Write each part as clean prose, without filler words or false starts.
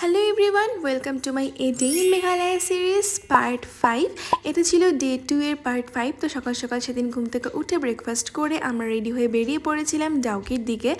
Hello everyone, welcome to my a day in Meghalaya series part 5। এটা ছিল day 2 এর part 5। তো সকাল সকাল সেদিন ঘুম থেকে উঠে ব্রেকফাস্ট করে আমরা রেডি হয়ে বেরিয়ে পড়েছিলাম ডাউকির দিকে।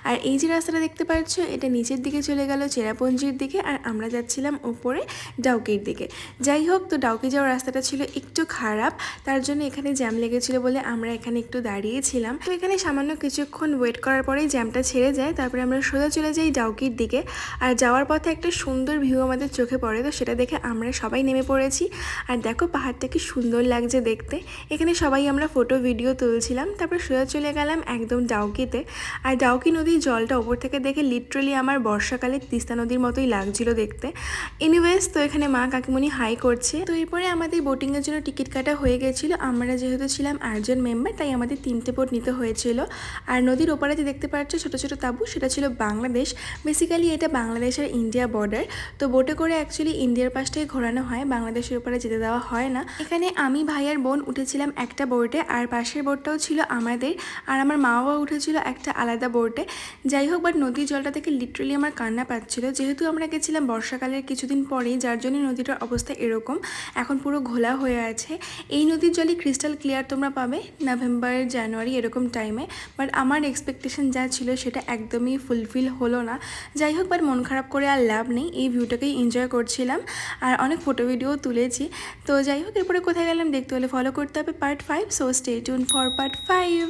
আর এই যে রাস্তাটা দেখতে পাচ্ছ, এটা নিচের দিকে চলে গেল চেরাপুঞ্জির দিকে, আর আমরা যাচ্ছিলাম ওপরে ডাউকির দিকে। যাই হোক, তো ডাউকি যাওয়ার রাস্তাটা ছিল একটু খারাপ, তার জন্য এখানে জ্যাম লেগেছিল বলে আমরা এখানে একটু দাঁড়িয়েছিলাম। তো এখানে সামান্য কিছুক্ষণ ওয়েট করার পরেই জ্যামটা ছেড়ে যায়, তারপরে আমরা সোজা চলে যাই ডাউকির দিকে। আর যাওয়ার পথে একটা সুন্দর ভিউ আমাদের চোখে পড়ে, তো সেটা দেখে আমরা সবাই নেমে পড়েছি। আর দেখো পাহাড়টা কি সুন্দর লাগছে দেখতে। এখানে সবাই আমরা ফটো ভিডিও তুলছিলাম, তারপর সোজা চলে গেলাম একদম ডাউকিতে। আর ডাউকি নদীর জলটা ওপর থেকে দেখে লিটারালি আমার বর্ষাকালে তিস্তা নদীর মতোই লাগছিল দেখতে। এনিওয়েজ, তো এখানে মা কাকিমণি হাই করছে। তো এরপরে আমাদের বোটিংয়ের জন্য টিকিট কাটা হয়ে গেছিলো। আমরা যেহেতু ছিলাম 8জন মেম্বার, তাই আমাদের 3টে বোট নিতে হয়েছিল। আর নদীর ওপারে যে দেখতে পাচ্ছ ছোটো ছোটো তাঁবু, সেটা ছিল বাংলাদেশ। বেসিক্যালি এটা বাংলাদেশ আর ইন্ডিয়া বর্ডার। তো বোটে করে অ্যাকচুয়ালি ইন্ডিয়ার পাশটাই ঘোরানো হয়, বাংলাদেশের উপরে যেতে দেওয়া হয় না। এখানে আমি, ভাই আর বোন উঠেছিলাম একটা বোটে, আর পাশের বোটটাও ছিল আমাদের। আর আমার মা বাবা উঠেছিল একটা আলাদা বোটে। যাই হোক, বাট নদীর জলটা থেকে লিটারালি আমার কান্না পাচ্ছিল, যেহেতু আমরা গেছিলাম বর্ষাকালের কিছুদিন পরেই, যার জন্য নদীটার অবস্থা এরকম এখন পুরো ঘোলা হয়ে আছে। এই নদীর জলই ক্রিস্টাল ক্লিয়ার তোমরা পাবে নভেম্বর জানুয়ারি এরকম টাইমে, বাট আমার এক্সপেকটেশন যা ছিল সেটা একদমই ফুলফিল হলো না। যাই হোক, বাট মন খারাপ করে আর লাভ নেই, এই ভিউটাকেই এনজয় করছিলাম আর অনেক ফটো ভিডিও তুলেছি। তো যাই হোক, এরপরে কোথায় গেলাম দেখতে হলে ফলো করতে হবে part 5। So stay tune for part 5।